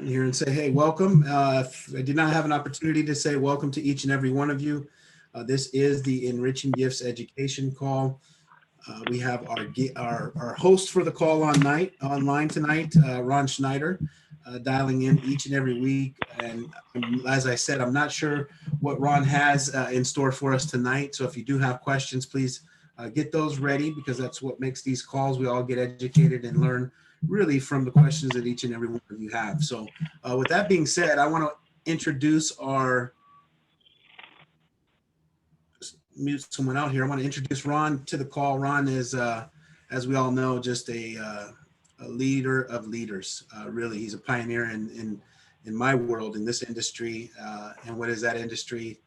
here and say, hey, welcome. If I did not have an opportunity to say welcome to each and every one of you, this is the Enriching Gifts Education Call. We have our host for the call online tonight, Ron Schneider, dialing in each and every week. And as I said, I'm not sure what Ron has in store for us tonight. So if you do have questions, please get those ready, because that's what makes these calls. We all get educated and learn really from the questions that each and every one of you have. So with that being said, I want to introduce mute someone out here. I want to introduce Ron to the call. Ron is, as we all know, just a leader of leaders. Really, he's a pioneer in my world, in this industry. And what is that industry?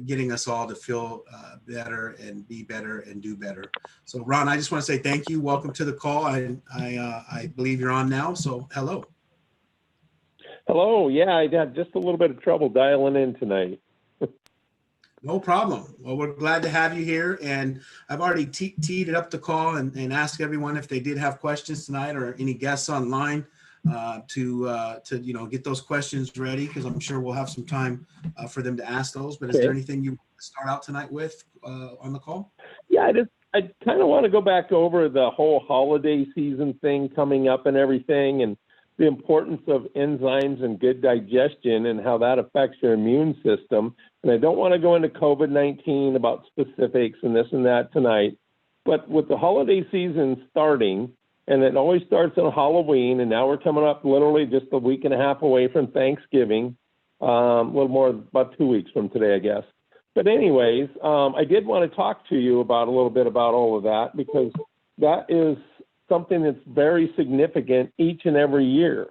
Getting us all to feel better and be better and do better. So, Ron, I just want to say thank you. Welcome to the call. I believe you're on now. So, hello. Hello. Yeah, I had just a little bit of trouble dialing in tonight. No problem. Well, we're glad to have you here, and I've already teed it up the call and asked everyone if they did have questions tonight, or any guests online, to get those questions ready, because I'm sure we'll have some time for them to ask those. But is there anything you want to start out tonight with on the call? Yeah, I kind of want to go back over the whole holiday season thing coming up and everything, and the importance of enzymes and good digestion and how that affects your immune system. And I don't want to go into COVID-19 about specifics and this and that tonight, but with the holiday season starting, and it always starts on Halloween, and now we're coming up literally just a week and a half away from Thanksgiving, a little more, about 2 weeks from today, I guess. But anyways, I did want to talk to you about a little bit about all of that, because that is something that's very significant each and every year.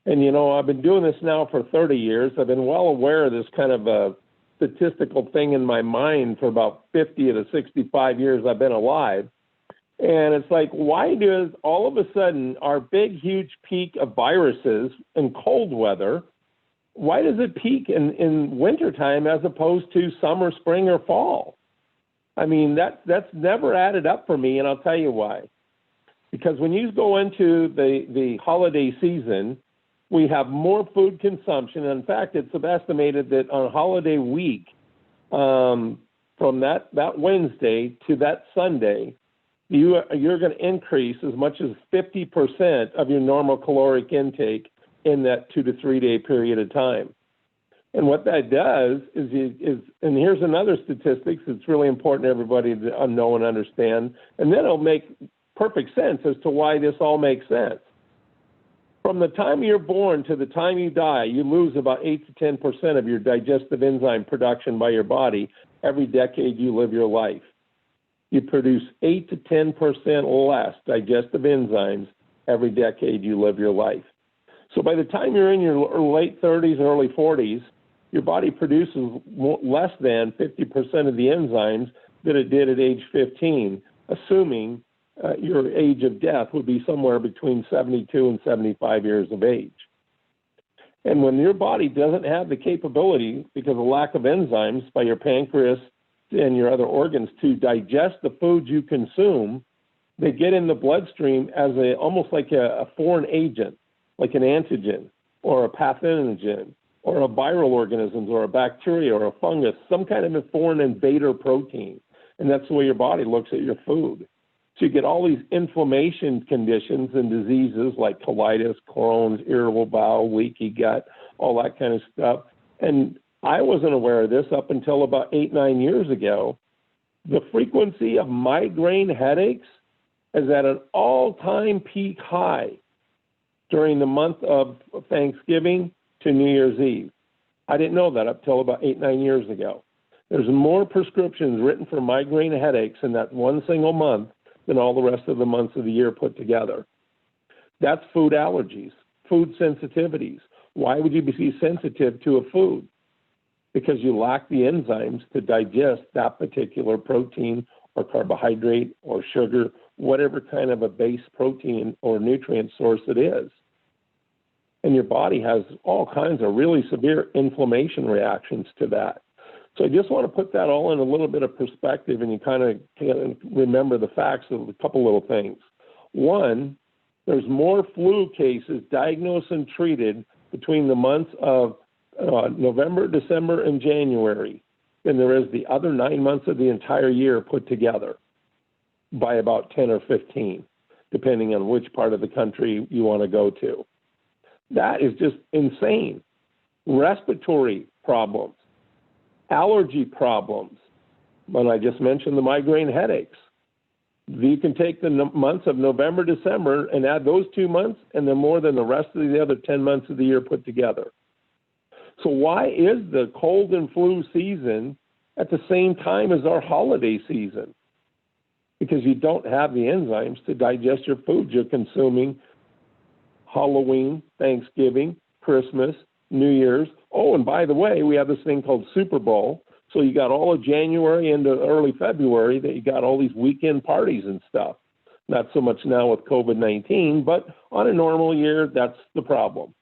And, I've been doing this now for 30 years. I've been well aware of this kind of a statistical thing in my mind for about 50 to 65 years I've been alive. And it's like, why does all of a sudden our big, huge peak of viruses in cold weather, why does it peak in wintertime as opposed to summer, spring, or fall? I mean, that's never added up for me, and I'll tell you why. Because when you go into the holiday season, we have more food consumption. In fact, it's estimated that on holiday week, from that Wednesday to that Sunday, you're going to increase as much as 50% of your normal caloric intake in that 2 to 3 day period of time. And what that does is and here's another statistics that's really important to everybody to know and understand, and then it'll make perfect sense as to why this all makes sense. From the time you're born to the time you die, you lose about 8 to 10% of your digestive enzyme production by your body every decade you live your life. You produce 8 to 10% less digestive enzymes every decade you live your life. So by the time you're in your late 30s, early 40s, your body produces less than 50% of the enzymes that it did at age 15, assuming your age of death would be somewhere between 72 and 75 years of age. And when your body doesn't have the capability, because of lack of enzymes by your pancreas and your other organs, to digest the foods you consume, they get in the bloodstream as almost like a foreign agent, like an antigen or a pathogen or a viral organism or a bacteria or a fungus, some kind of a foreign invader protein. And that's the way your body looks at your food. So you get all these inflammation conditions and diseases like colitis, Crohn's, irritable bowel, leaky gut, all that kind of stuff. And I wasn't aware of this up until about 8-9 years ago. The frequency of migraine headaches is at an all-time peak high during the month of Thanksgiving to New Year's Eve. I didn't know that up till about 8-9 years ago. There's more prescriptions written for migraine headaches in that one single month than all the rest of the months of the year put together. That's food allergies, food sensitivities. Why would you be sensitive to a food? Because you lack the enzymes to digest that particular protein or carbohydrate or sugar, whatever kind of a base protein or nutrient source it is. And your body has all kinds of really severe inflammation reactions to that. So I just want to put that all in a little bit of perspective, and you kind of remember the facts of a couple little things. One, there's more flu cases diagnosed and treated between the months of November, December, and January than there is the other 9 months of the entire year put together, by about 10 or 15, depending on which part of the country you want to go to. That is just insane. Respiratory problems, allergy problems, but I just mentioned the migraine headaches. You can take the months of November, December, and add those 2 months, and then more than the rest of the other 10 months of the year put together. So why is the cold and flu season at the same time as our holiday season? Because you don't have the enzymes to digest your foods you're consuming Halloween, Thanksgiving, Christmas, New Year's. Oh, and by the way, we have this thing called Super Bowl. So you got all of January into early February that you got all these weekend parties and stuff. Not so much now with COVID-19, but on a normal year, that's the problem.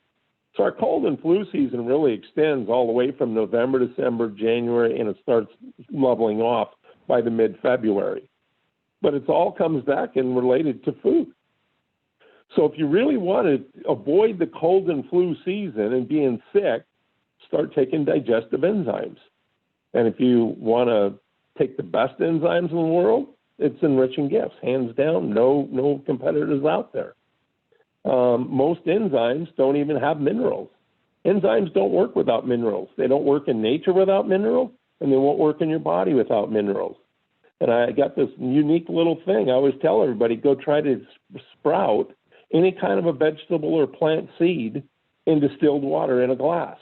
So our cold and flu season really extends all the way from November, December, January, and it starts leveling off by the mid-February. But it all comes back and related to food. So if you really want to avoid the cold and flu season and being sick, start taking digestive enzymes. And if you want to take the best enzymes in the world, it's Enriching Gifts, hands down. No competitors out there. Most enzymes don't even have minerals. Enzymes don't work without minerals. They don't work in nature without minerals, and they won't work in your body without minerals. And I got this unique little thing. I always tell everybody, go try to sprout any kind of a vegetable or plant seed in distilled water in a glass.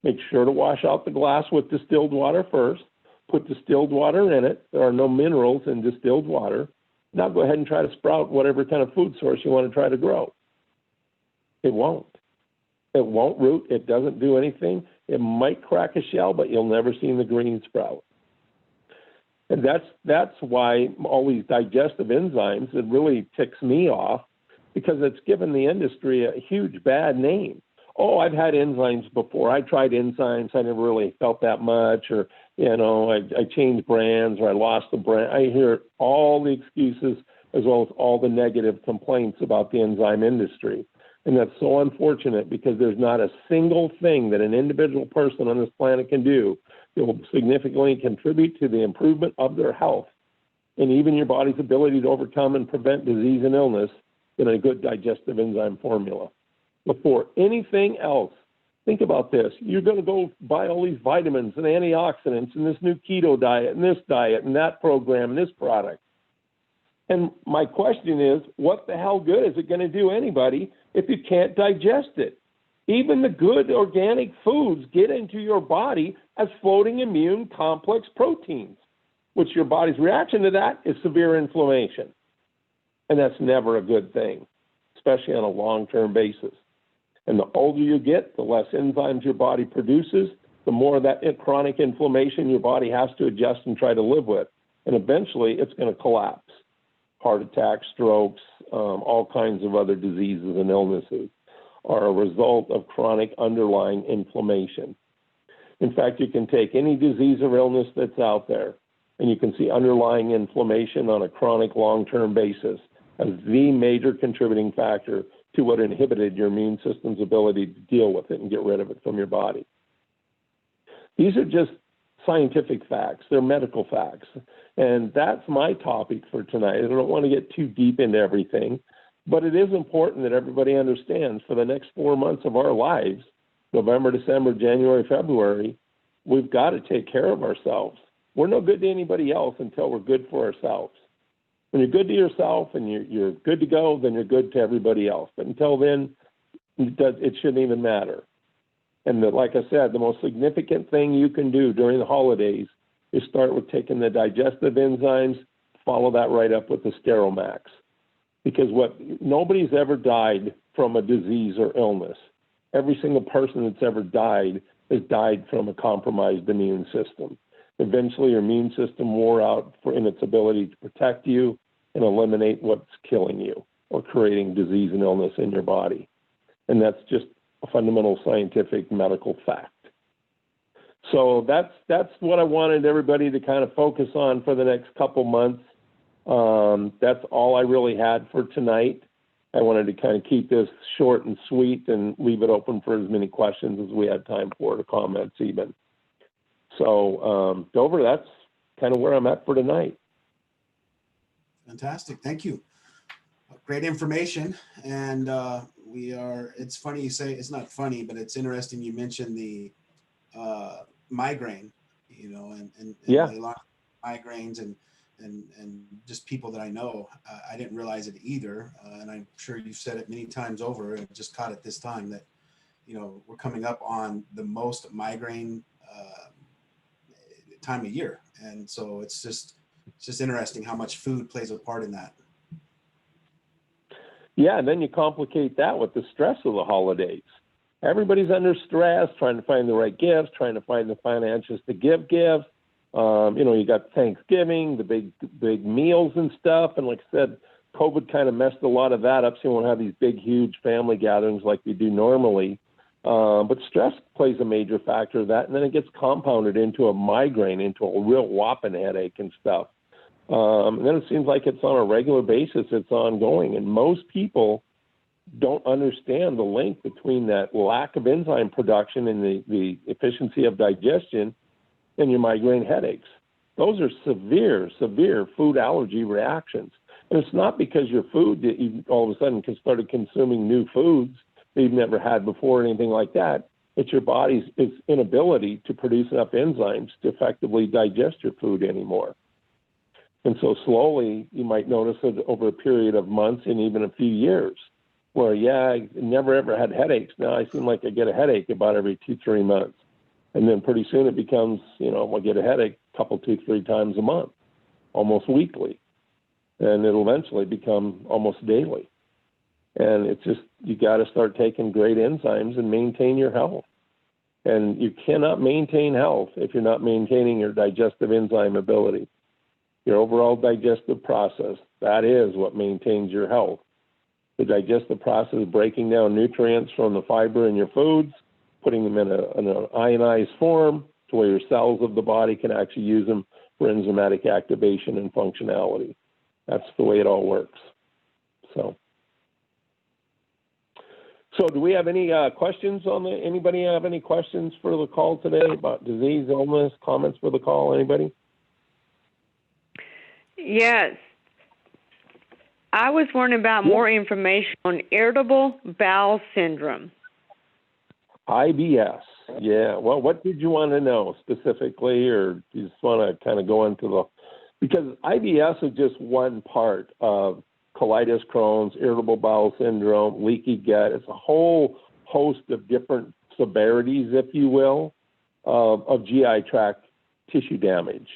Make sure to wash out the glass with distilled water first. Put distilled water in it. There are no minerals in distilled water. Now go ahead and try to sprout whatever kind of food source you want to try to grow. It won't. It won't root. It doesn't do anything. It might crack a shell, but you'll never see the green sprout. And that's why all these digestive enzymes, it really ticks me off, because it's given the industry a huge bad name. Oh, I've had enzymes before. I tried enzymes. I never really felt that much, or, I changed brands, or I lost the brand. I hear all the excuses as well as all the negative complaints about the enzyme industry. And that's so unfortunate, because there's not a single thing that an individual person on this planet can do that will significantly contribute to the improvement of their health and even your body's ability to overcome and prevent disease and illness in a good digestive enzyme formula. Before anything else, think about this. You're going to go buy all these vitamins and antioxidants and this new keto diet and this diet and that program and this product. And my question is, what the hell good is it going to do anybody if you can't digest it? Even the good organic foods get into your body as floating immune complex proteins, which your body's reaction to that is severe inflammation. And that's never a good thing, especially on a long-term basis. And the older you get, the less enzymes your body produces, the more of that chronic inflammation your body has to adjust and try to live with. And eventually it's going to collapse. Heart attacks, strokes, all kinds of other diseases and illnesses are a result of chronic underlying inflammation. In fact, you can take any disease or illness that's out there, and you can see underlying inflammation on a chronic long-term basis as the major contributing factor to what inhibited your immune system's ability to deal with it and get rid of it from your body. These are just scientific facts. They're medical facts. And that's my topic for tonight. I don't want to get too deep into everything, but it is important that everybody understands for the next 4 months of our lives, November, December, January, February, we've got to take care of ourselves. We're no good to anybody else until we're good for ourselves. When you're good to yourself and you're good to go, then you're good to everybody else. But until then, it shouldn't even matter. And like I said, the most significant thing you can do during the holidays is start with taking the digestive enzymes, follow that right up with the Steromax. Because nobody's ever died from a disease or illness. Every single person that's ever died has died from a compromised immune system. Eventually, your immune system wore out in its ability to protect you and eliminate what's killing you or creating disease and illness in your body. And that's just a fundamental scientific medical fact. So that's what I wanted everybody to kind of focus on for the next couple months. That's all I really had for tonight. I wanted to kind of keep this short and sweet and leave it open for as many questions as we had time for, to comments even. So, Dover, that's kind of where I'm at for tonight. Fantastic. Thank you. Great information. And it's funny you say, it's not funny, but it's interesting you mentioned the migraine, and Yeah. a lot of migraines and just people that I know. I didn't realize it either. And I'm sure you've said it many times over, and just caught it this time, that, we're coming up on the most migraine time of year. And so it's just interesting how much food plays a part in that. Yeah, and then you complicate that with the stress of the holidays. Everybody's under stress, trying to find the right gifts, trying to find the finances to give gifts. You got Thanksgiving, the big meals and stuff. And like I said, COVID kind of messed a lot of that up, so you won't have these big, huge family gatherings like we do normally. But stress plays a major factor of that, and then it gets compounded into a migraine, into a real whopping headache and stuff. And then it seems like it's on a regular basis, it's ongoing. And most people don't understand the link between that lack of enzyme production and the efficiency of digestion and your migraine headaches. Those are severe, severe food allergy reactions. And it's not because your food, that you all of a sudden started consuming new foods that you've never had before or anything like that. It's your body's inability to produce enough enzymes to effectively digest your food anymore. And so slowly, you might notice it over a period of months and even a few years, where, I never ever had headaches. Now I seem like I get a headache about every 2-3 months. And then pretty soon it becomes, I get a headache a couple, 2-3 times a month, almost weekly. And it'll eventually become almost daily. And it's just, you got to start taking great enzymes and maintain your health. And you cannot maintain health if you're not maintaining your digestive enzyme ability. Your overall digestive process, that is what maintains your health. The digestive process is breaking down nutrients from the fiber in your foods, putting them in an ionized form to where your cells of the body can actually use them for enzymatic activation and functionality. That's the way it all works. So do we have any questions anybody have any questions for the call today about disease, illness, comments for the call, anybody? Yes. I was wondering about more information on irritable bowel syndrome. IBS. Yeah. Well, what did you want to know specifically, or do you just want to kind of go into because IBS is just one part of colitis, Crohn's, irritable bowel syndrome, leaky gut. It's a whole host of different severities, if you will, of GI tract tissue damage.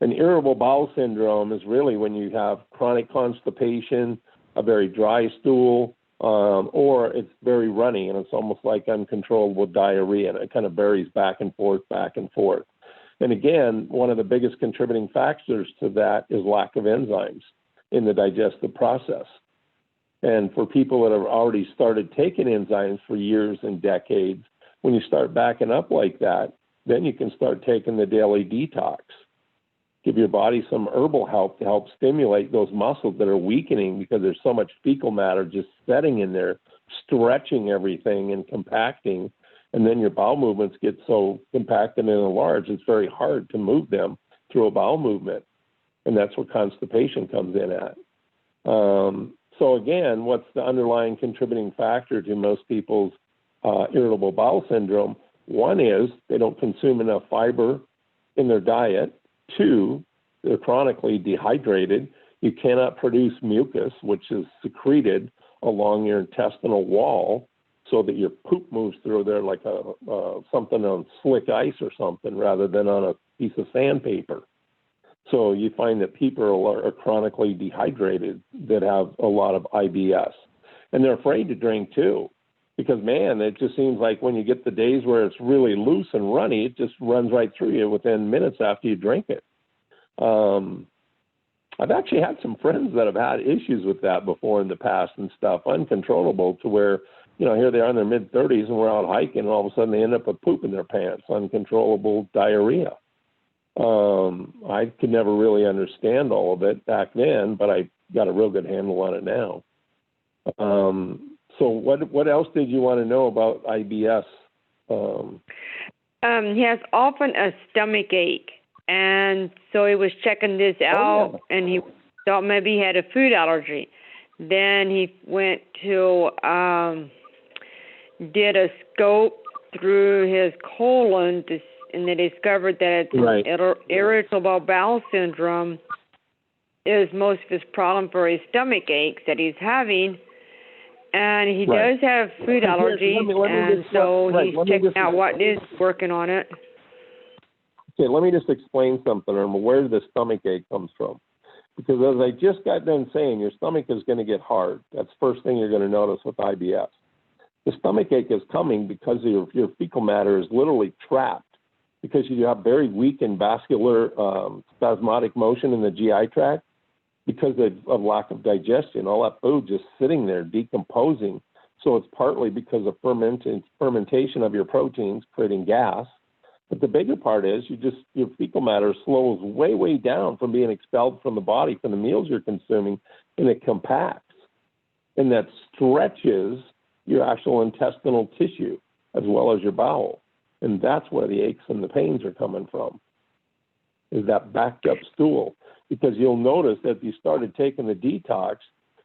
An irritable bowel syndrome is really when you have chronic constipation, a very dry stool, or it's very runny and it's almost like uncontrollable diarrhea, and it kind of varies back and forth, back and forth. And again, one of the biggest contributing factors to that is lack of enzymes in the digestive process. And for people that have already started taking enzymes for years and decades, when you start backing up like that, then you can start taking the daily detox. Give your body some herbal help to help stimulate those muscles that are weakening because there's so much fecal matter just setting in there, stretching everything and compacting. And then your bowel movements get so compacted and enlarged, it's very hard to move them through a bowel movement. And that's where constipation comes in at. So again, what's the underlying contributing factor to most people's irritable bowel syndrome? One is they don't consume enough fiber in their diet. Two, they're chronically dehydrated. You cannot produce mucus, which is secreted along your intestinal wall so that your poop moves through there like something on slick ice or something rather than on a piece of sandpaper. So you find that people are chronically dehydrated that have a lot of IBS. And they're afraid to drink too, because man, it just seems like when you get the days where it's really loose and runny, it just runs right through you within minutes after you drink it. I've actually had some friends that have had issues with that before in the past and stuff, uncontrollable, to where, here they are in their mid-30s and we're out hiking and all of a sudden they end up with poop in their pants, uncontrollable diarrhea. I could never really understand all of it back then, but I got a real good handle on it now. So what else did you want to know about IBS? He has often a stomach ache, and so he was checking this out, and he thought maybe he had a food allergy. Then he went to did a scope through his colon, and they discovered that it's irritable bowel syndrome is most of his problem for his stomach aches that he's having. And he does have food allergies, he's checking out what is working on it. Okay, let me just explain something on where the stomach ache comes from. Because as I just got done saying, your stomach is going to get hard. That's the first thing you're going to notice with IBS. The stomach ache is coming because your fecal matter is literally trapped because you have very weakened vascular spasmodic motion in the GI tract. Because of lack of digestion, all that food just sitting there decomposing. So it's partly because of fermentation of your proteins, creating gas. But the bigger part is your fecal matter slows way down from being expelled from the body from the meals you're consuming, and it compacts. And that stretches your actual intestinal tissue as well as your bowel. And that's where the aches and the pains are coming from, is that backed up stool. Because you'll notice that if you started taking the detox,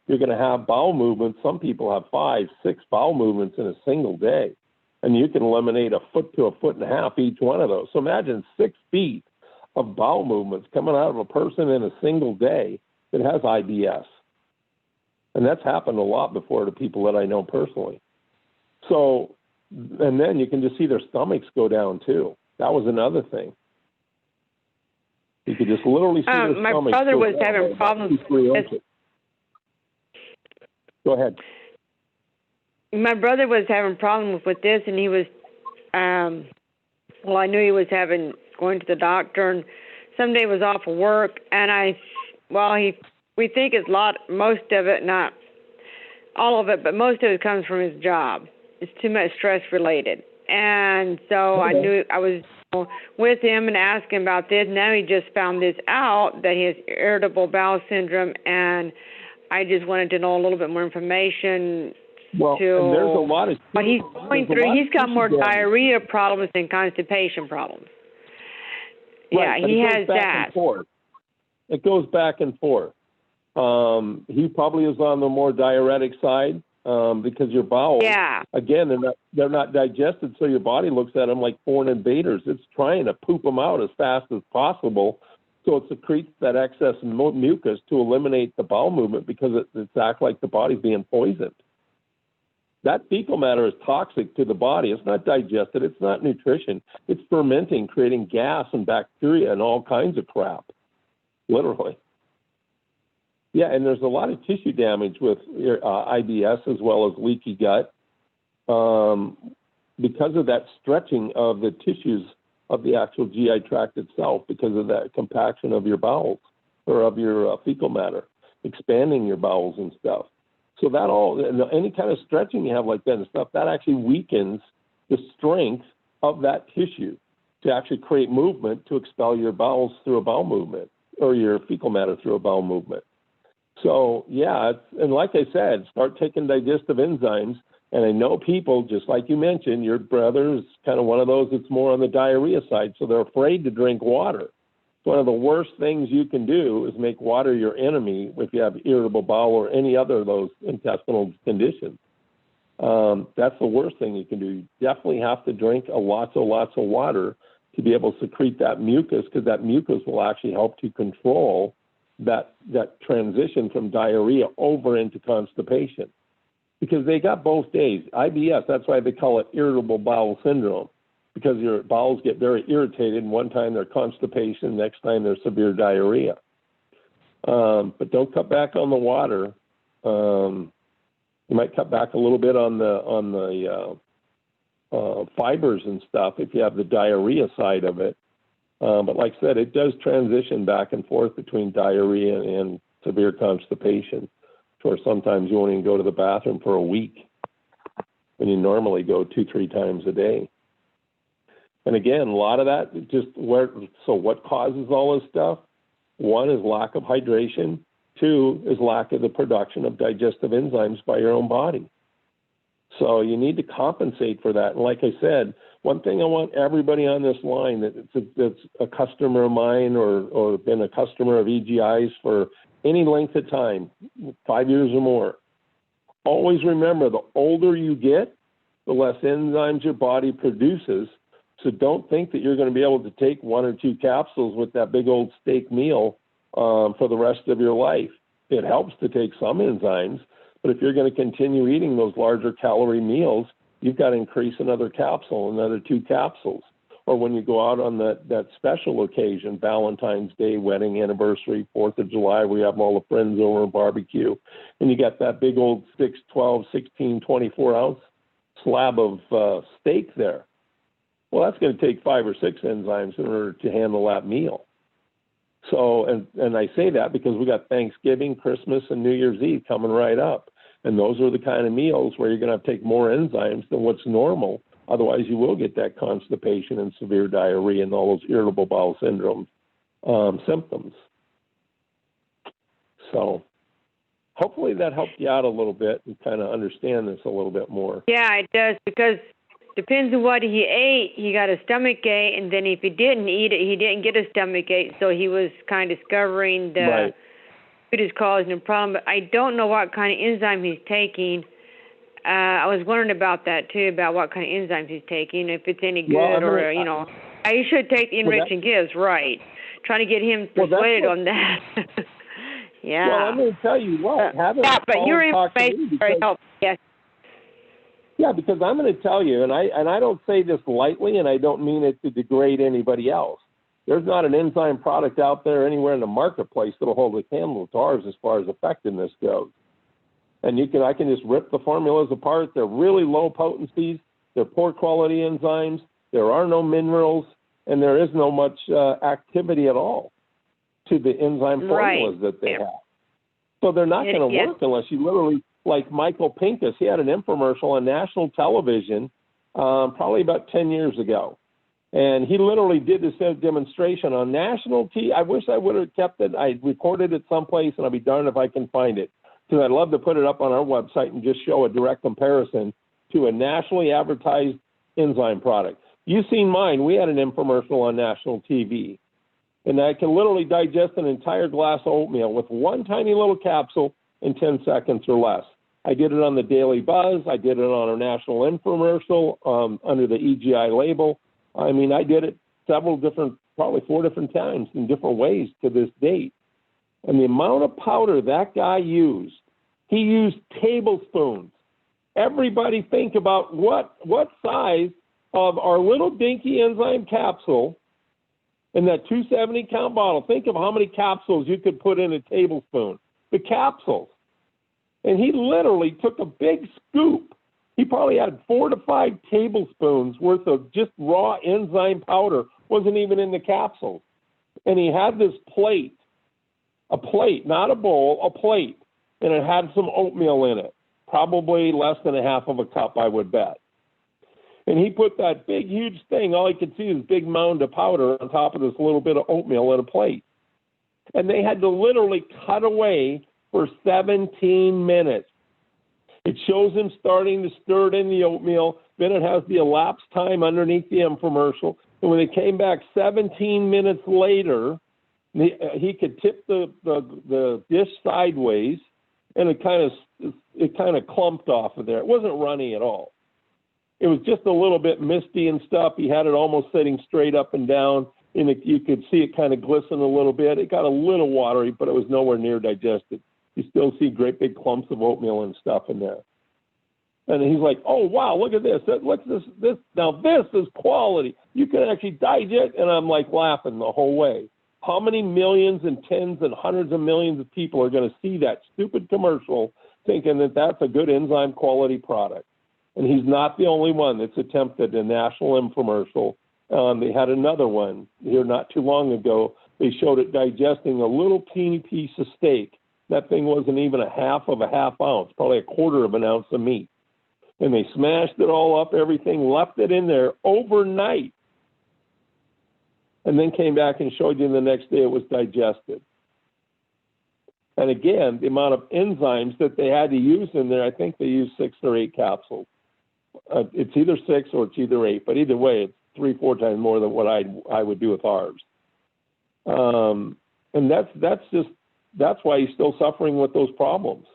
you're going to have bowel movements. Some people have 5, 6 bowel movements in a single day. And you can eliminate a foot to a foot and a half each one of those. So imagine 6 feet of bowel movements coming out of a person in a single day that has IBS. And that's happened a lot before to people that I know personally. So, and then you can just see their stomachs go down too. That was another thing. You could just literally see their my stomach. brother was having problems with Go ahead. My brother was having problems with this, and he was, I knew he was going to the doctor, and someday was off of work, and we think it's most of it, not all of it, but most of it comes from his job. It's too much stress related. And so I knew I was with him and asked him about this. Now he just found this out, that he has irritable bowel syndrome, and I just wanted to know a little bit more information. Well, and there's a lot of... But he's going through, he's got more diarrhea problems than constipation problems. Right, yeah, he has that. It goes back and forth. He probably is on the more diuretic side because your bowels, again, they're not digested, so your body looks at them like foreign invaders. It's trying to poop them out as fast as possible, so it secretes that excess mucus to eliminate the bowel movement because it acts like the body's being poisoned. That fecal matter is toxic to the body. It's not digested. It's not nutrition. It's fermenting, creating gas and bacteria and all kinds of crap, literally. Yeah, and there's a lot of tissue damage with IBS as well as leaky gut because of that stretching of the tissues of the actual GI tract itself because of that compaction of your bowels or of your fecal matter, expanding your bowels and stuff. So that any kind of stretching you have like that and stuff, that actually weakens the strength of that tissue to actually create movement to expel your bowels through a bowel movement or your fecal matter through a bowel movement. So, yeah, and like I said, start taking digestive enzymes. And I know people, just like you mentioned, your brother is kind of one of those that's more on the diarrhea side, so they're afraid to drink water. One of the worst things you can do is make water your enemy if you have irritable bowel or any other of those intestinal conditions. That's the worst thing you can do. You definitely have to drink lots of water to be able to secrete that mucus, because that mucus will actually help to control that transition from diarrhea over into constipation. Because they got both days. IBS, that's why they call it irritable bowel syndrome, because your bowels get very irritated, and one time they're constipation, next time they're severe diarrhea. But don't cut back on the water. You might cut back a little bit on the fibers and stuff if you have the diarrhea side of it. But like I said, it does transition back and forth between diarrhea and severe constipation, where sometimes you won't even go to the bathroom for a week when you normally go 2-3 times a day. And again, a lot of that so what causes all this stuff? One is lack of hydration. Two is lack of the production of digestive enzymes by your own body. So you need to compensate for that. And like I said, one thing I want everybody on this line that's a customer of mine or been a customer of EGIs for any length of time, 5 years or more, always remember the older you get, the less enzymes your body produces. So don't think that you're going to be able to take 1 or 2 capsules with that big old steak meal for the rest of your life. It helps to take some enzymes, but if you're going to continue eating those larger calorie meals, you've got to increase another capsule, another 2 capsules. Or when you go out on that special occasion, Valentine's Day, wedding anniversary, 4th of July, we have all the friends over and barbecue, and you got that big old 6, 12, 16, 24-ounce slab of steak there. Well, that's going to take 5 or 6 enzymes in order to handle that meal. So, and I say that because we got Thanksgiving, Christmas, and New Year's Eve coming right up. And those are the kind of meals where you're going to have to take more enzymes than what's normal. Otherwise, you will get that constipation and severe diarrhea and all those irritable bowel syndrome symptoms. So hopefully that helped you out a little bit and kind of understand this a little bit more. Yeah, it does, because depends on what he ate. He got a stomach ache, and then if he didn't eat it, he didn't get a stomach ache. So he was kind of discovering the food is causing a problem. But I don't know what kind of enzyme he's taking. I was wondering about that too, about what kind of enzymes he's taking, if it's any good I should take the Enriching Gives, right? Trying to get him persuaded on that. Yeah. Well, I'm going to tell you what. But your information is very helpful. Yes. Yeah, because I'm going to tell you, and I don't say this lightly, and I don't mean it to degrade anybody else. There's not an enzyme product out there anywhere in the marketplace that'll hold a candle to ours as far as effectiveness goes. And I can just rip the formulas apart. They're really low potencies. They're poor quality enzymes. There are no minerals, and there is no much activity at all to the enzyme formulas that they have. So they're not going to work unless you literally, like Michael Pincus, he had an infomercial on national television probably about 10 years ago. And he literally did this demonstration on national TV. I wish I would have kept it. I recorded it someplace, and I'll be darned if I can find it, because I'd love to put it up on our website and just show a direct comparison to a nationally advertised enzyme product. You've seen mine. We had an infomercial on national TV. And I can literally digest an entire glass of oatmeal with one tiny little capsule in 10 seconds or less. I did it on the Daily Buzz. I did it on a national infomercial under the EGI label. I mean, I did it several different, probably 4 different times in different ways to this date. And the amount of powder that guy used, he used tablespoons. Everybody think about what size of our little dinky enzyme capsule in that 270-count bottle. Think of how many capsules you could put in a tablespoon. The capsules. And he literally took a big scoop. He probably had 4 to 5 tablespoons worth of just raw enzyme powder. Wasn't even in the capsules. And he had this plate, a plate, not a bowl, a plate. And it had some oatmeal in it, probably less than a half of a cup, I would bet. And he put that big, huge thing, all he could see is a big mound of powder on top of this little bit of oatmeal in a plate. And they had to literally cut away for 17 minutes. It shows him starting to stir it in the oatmeal. Then it has the elapsed time underneath the infomercial. And when they came back 17 minutes later, he could tip the dish sideways, and it kind of clumped off of there. It wasn't runny at all. It was just a little bit misty and stuff. He had it almost sitting straight up and down, and you could see it kind of glisten a little bit. It got a little watery, but it was nowhere near digested. You still see great big clumps of oatmeal and stuff in there. And he's like, "Oh wow, look at this! Look at this! Now this is quality. You can actually digest." And I'm like laughing the whole way. How many millions and tens and hundreds of millions of people are going to see that stupid commercial, thinking that that's a good enzyme quality product? And he's not the only one that's attempted a national infomercial. They had another one here not too long ago. They showed it digesting a little teeny piece of steak. That thing wasn't even a half of a half ounce, probably a quarter of an ounce of meat. And they smashed it all up, everything, left it in there overnight, and then came back and showed you the next day it was digested. And again, the amount of enzymes that they had to use in there, I think they used 6 or 8 capsules. It's either 6 or it's either 8, but either way, it's 3-4 times more than what I would do with ours. And that's why he's still suffering with those problems,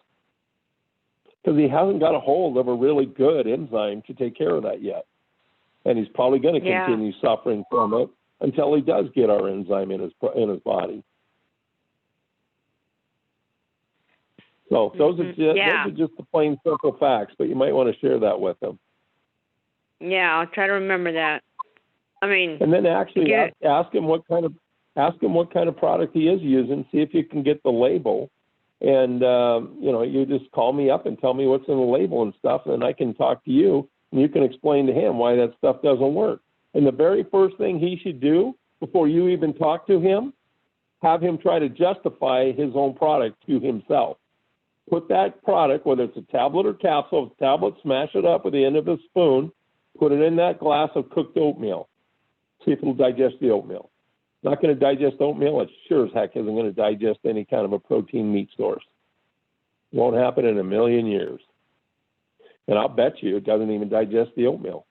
because he hasn't got a hold of a really good enzyme to take care of that yet. And he's probably going to continue suffering from it until he does get our enzyme in his body. So those are just the plain simple facts, but you might want to share that with him. Yeah, I'll try to remember that. I mean, and then actually ask him what kind of product he is using. See if you can get the label, and you just call me up and tell me what's in the label and stuff, and then I can talk to you, and you can explain to him why that stuff doesn't work. And the very first thing he should do before you even talk to him, have him try to justify his own product to himself. Put that product, whether it's a tablet or capsule, if it's a tablet, smash it up with the end of a spoon, put it in that glass of cooked oatmeal. See if it'll digest the oatmeal. Not going to digest oatmeal. It sure as heck isn't going to digest any kind of a protein meat source. Won't happen in a million years. And I'll bet you it doesn't even digest the oatmeal.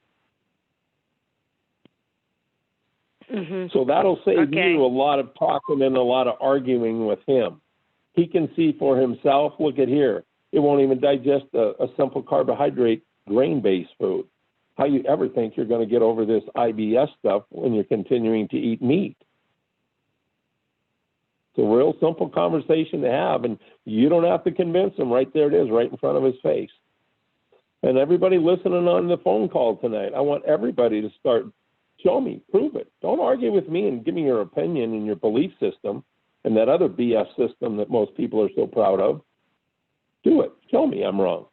Mm-hmm. So that'll save you a lot of talking and a lot of arguing with him. He can see for himself, look at here, it won't even digest a simple carbohydrate grain-based food. How you ever think you're going to get over this IBS stuff when you're continuing to eat meat? It's a real simple conversation to have, and you don't have to convince him. Right there it is, right in front of his face. And everybody listening on the phone call tonight, I want everybody to start, show me, prove it. Don't argue with me and give me your opinion and your belief system and that other BS system that most people are so proud of. Do it. Show me I'm wrong.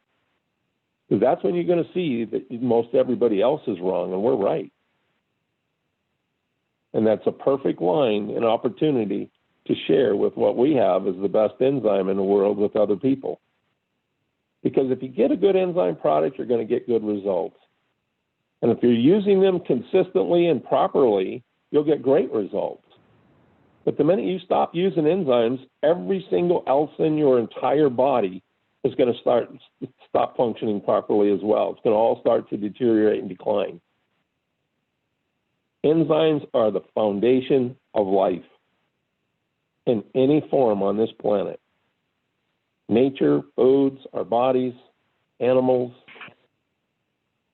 Because that's when you're going to see that most everybody else is wrong and we're right. And that's a perfect line and opportunity to share with what we have as the best enzyme in the world with other people. Because if you get a good enzyme product, you're going to get good results. And if you're using them consistently and properly, you'll get great results. But the minute you stop using enzymes, every single else in your entire body is going to stop functioning properly as well. It's going to all start to deteriorate and decline. Enzymes are the foundation of life in any form on this planet. Nature, foods, our bodies, animals.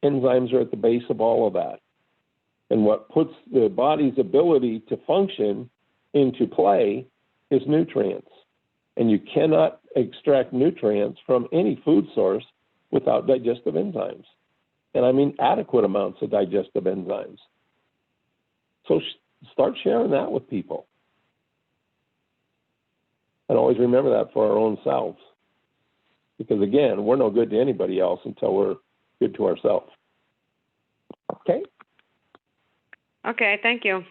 Enzymes are at the base of all of that. And what puts the body's ability to function into play is nutrients. And you cannot extract nutrients from any food source without digestive enzymes. And I mean adequate amounts of digestive enzymes. So start sharing that with people. And always remember that for our own selves. Because again, we're no good to anybody else until we're good to ourselves. Okay? Okay, thank you.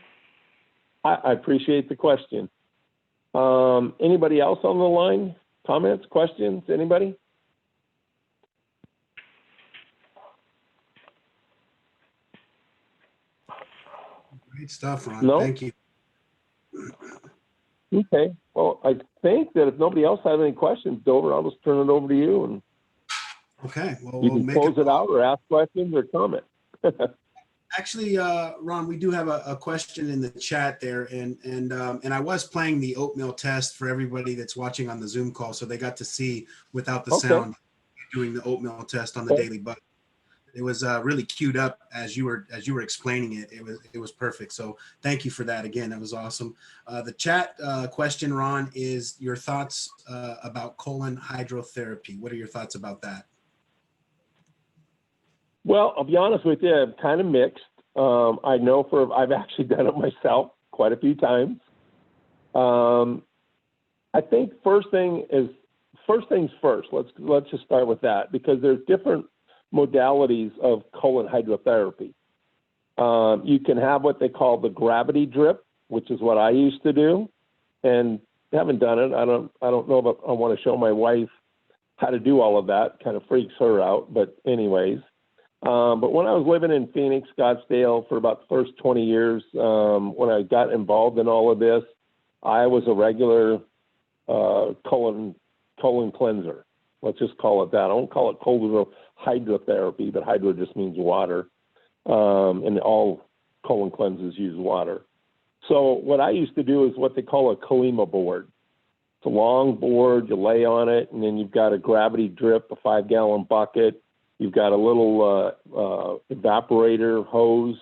I appreciate the question. Anybody else on the line? Comments, questions, anybody? Great stuff, Ron. No? Thank you. Okay. Well, I think that if nobody else has any questions, Dover, I'll just turn it over to you, and Okay. Well, you we'll can make close it out or ask questions or comment. Actually, Ron, we do have a question in the chat there, and I was playing the oatmeal test for everybody that's watching on the Zoom call, so they got to see without the sound doing the oatmeal test on the daily button. It was really queued up as you were explaining it. It was perfect. So thank you for that. Again, that was awesome. The chat question, Ron, is your thoughts about colon hydrotherapy. What are your thoughts about that? Well, I'll be honest with you, I'm kind of mixed. I know I've actually done it myself quite a few times. I think first things first. Let's just start with that, because there's different modalities of colon hydrotherapy. You can have what they call the gravity drip, which is what I used to do, and haven't done it. I don't know if I want to show my wife how to do all of that. Kind of freaks her out, but anyways. But when I was living in Phoenix, Scottsdale, for about the first 20 years, when I got involved in all of this, I was a regular colon cleanser. Let's just call it that. I won't call it colon hydrotherapy, but hydro just means water, and all colon cleanses use water. So what I used to do is what they call a Kalima board. It's a long board, you lay on it, and then you've got a gravity drip, a 5-gallon bucket. You've got a little evaporator hose.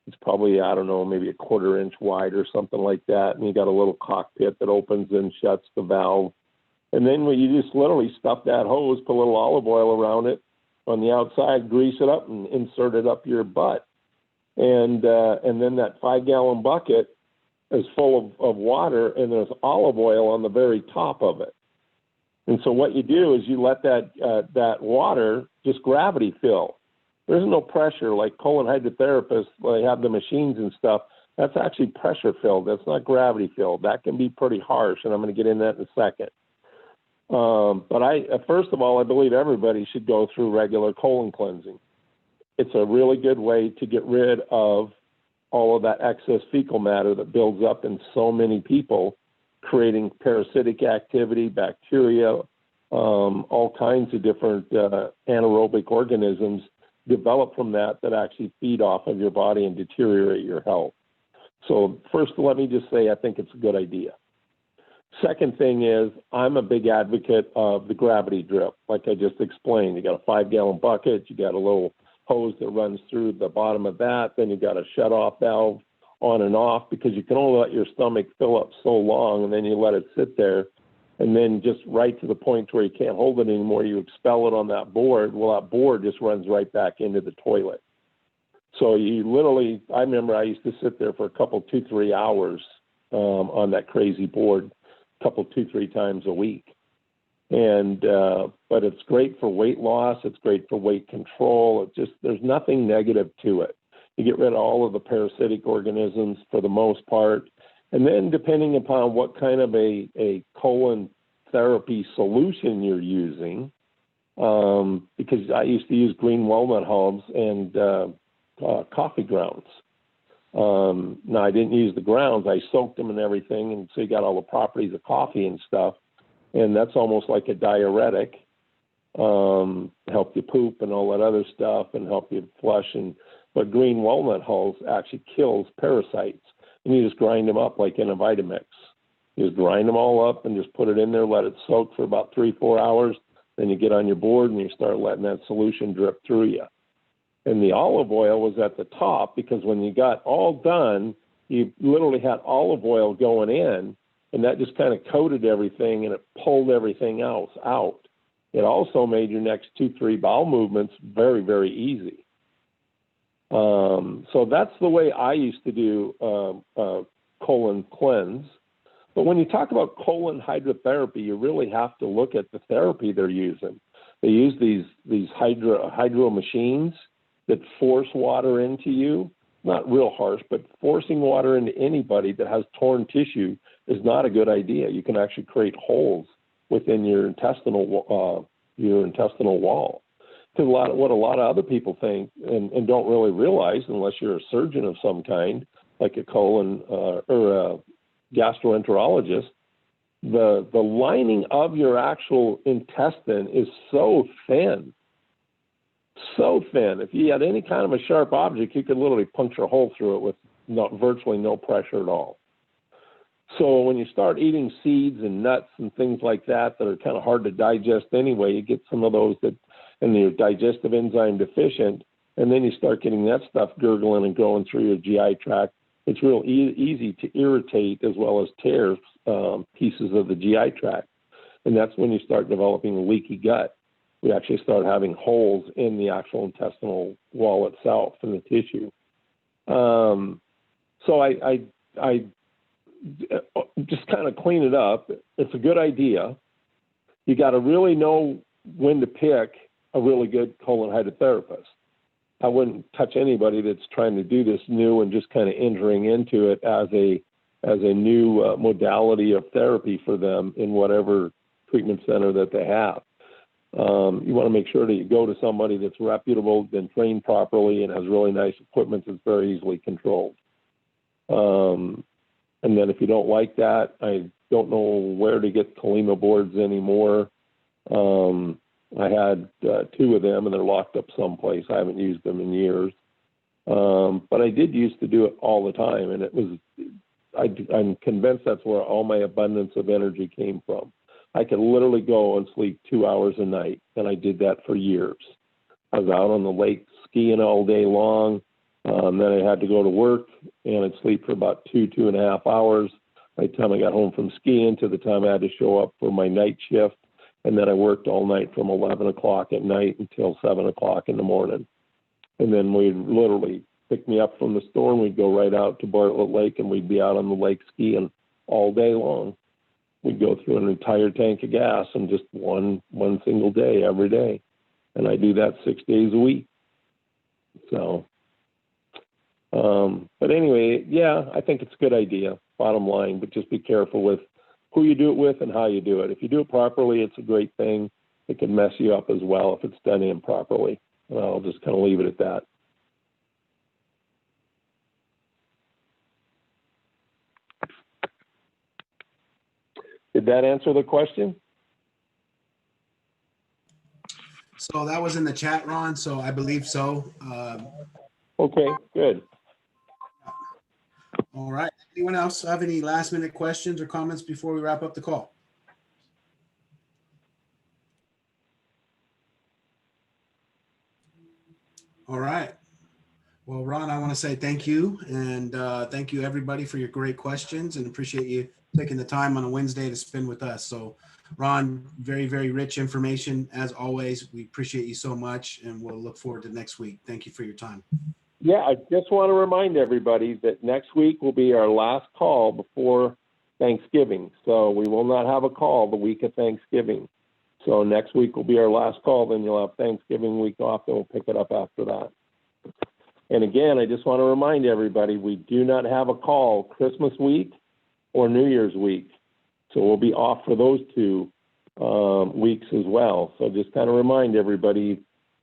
It's probably, I don't know, maybe a 1/4 inch wide or something like that. And you got a little cockpit that opens and shuts the valve. And then when you just literally stuff that hose, put a little olive oil around it on the outside, grease it up, and insert it up your butt. And then that 5-gallon bucket is full of water, and there's olive oil on the very top of it. And so what you do is you let that water just gravity fill. There's no pressure like colon hydrotherapists. They have the machines and stuff. That's actually pressure filled. That's not gravity filled. That can be pretty harsh, and I'm going to get into that in a second. But first of all, I believe everybody should go through regular colon cleansing. It's a really good way to get rid of all of that excess fecal matter that builds up in so many people, creating parasitic activity, bacteria, all kinds of different anaerobic organisms develop from that actually feed off of your body and deteriorate your health. So first, let me just say I think it's a good idea. Second thing is I'm a big advocate of the gravity drip, like I just explained. You got a 5-gallon bucket, you got a little hose that runs through the bottom of that, then you got a shut-off valve on and off, because you can only let your stomach fill up so long, and then you let it sit there, and then just right to the point where you can't hold it anymore, you expel it on that board. Well, that board just runs right back into the toilet. So you literally, I remember I used to sit there for a couple, 2-3 hours on that crazy board, a couple, 2-3 times a week. And but it's great for weight loss. It's great for weight control. It just, there's nothing negative to it. You get rid of all of the parasitic organisms for the most part. And then depending upon what kind of a colon therapy solution you're using, because I used to use green walnut hulls and coffee grounds. Now, I didn't use the grounds. I soaked them and everything, and so you got all the properties of coffee and stuff. And that's almost like a diuretic, help you poop and all that other stuff, and help you flush. But green walnut hulls actually kills parasites, and you just grind them up like in a Vitamix. You just grind them all up and just put it in there, let it soak for about 3-4 hours. Then you get on your board and you start letting that solution drip through you. And the olive oil was at the top, because when you got all done, you literally had olive oil going in, and that just kind of coated everything, and it pulled everything else out. It also made your next 2-3 bowel movements very, very easy. So that's the way I used to do colon cleanse. But when you talk about colon hydrotherapy, you really have to look at the therapy they're using. They use these hydro machines that force water into you. Not real harsh, but forcing water into anybody that has torn tissue is not a good idea. You can actually create holes within your intestinal wall. Because what a lot of other people think and don't really realize, unless you're a surgeon of some kind, like a colon or a gastroenterologist, the lining of your actual intestine is so thin. So thin. If you had any kind of a sharp object, you could literally puncture a hole through it with virtually no pressure at all. So when you start eating seeds and nuts and things like that are kind of hard to digest anyway, you get some of those and you're digestive enzyme deficient, and then you start getting that stuff gurgling and going through your GI tract. It's real easy to irritate as well as tear pieces of the GI tract. And that's when you start developing a leaky gut. We actually start having holes in the actual intestinal wall itself and the tissue. So I just kind of clean it up. It's a good idea. You got to really know when to pick a really good colon hydrotherapist. I wouldn't touch anybody that's trying to do this new and just kind of entering into it as a new modality of therapy for them in whatever treatment center that they have. You want to make sure that you go to somebody that's reputable, been trained properly, and has really nice equipment that's very easily controlled. And then if you don't like that, I don't know where to get Kalima boards anymore. I had 2 of them, and they're locked up someplace. I haven't used them in years. But I did used to do it all the time, and I'm convinced that's where all my abundance of energy came from. I could literally go and sleep 2 hours a night, and I did that for years. I was out on the lake skiing all day long. Then I had to go to work, and I'd sleep for about 2.5 hours by the time I got home from skiing to the time I had to show up for my night shift. And then I worked all night from 11 o'clock at night until 7 o'clock in the morning. And then we'd literally pick me up from the store, and we'd go right out to Bartlett Lake, and we'd be out on the lake skiing all day long. We'd go through an entire tank of gas in just one single day, every day. And I do that 6 days a week. So, but anyway, yeah, I think it's a good idea, bottom line, but just be careful with who you do it with and how you do it. If you do it properly, it's a great thing. It can mess you up as well if it's done improperly. And I'll just kind of leave it at that. Did that answer the question? So that was in the chat, Ron, so I believe so. Okay, good. All right. Anyone else have any last minute questions or comments before we wrap up the call? All right. Well, Ron, I want to say thank you, and thank you everybody for your great questions, and appreciate you taking the time on a Wednesday to spend with us. So, Ron, very, very rich information as always. We appreciate you so much, and we'll look forward to next week. Thank you for your time. Yeah, I just want to remind everybody that next week will be our last call before Thanksgiving. So we will not have a call the week of Thanksgiving. So next week will be our last call. Then you'll have Thanksgiving week off, and we'll pick it up after that. And again, I just want to remind everybody, we do not have a call Christmas week or New Year's week. So we'll be off for those 2 weeks as well. So just kind of remind everybody,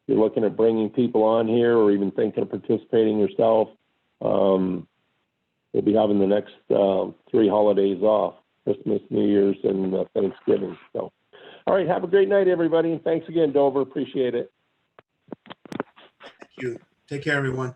you're looking at bringing people on here or even thinking of participating yourself, we'll be having the next 3 holidays off, Christmas, New Year's, and Thanksgiving. So, all right, have a great night, everybody. And thanks again, Dover. Appreciate it. Thank you. Take care, everyone.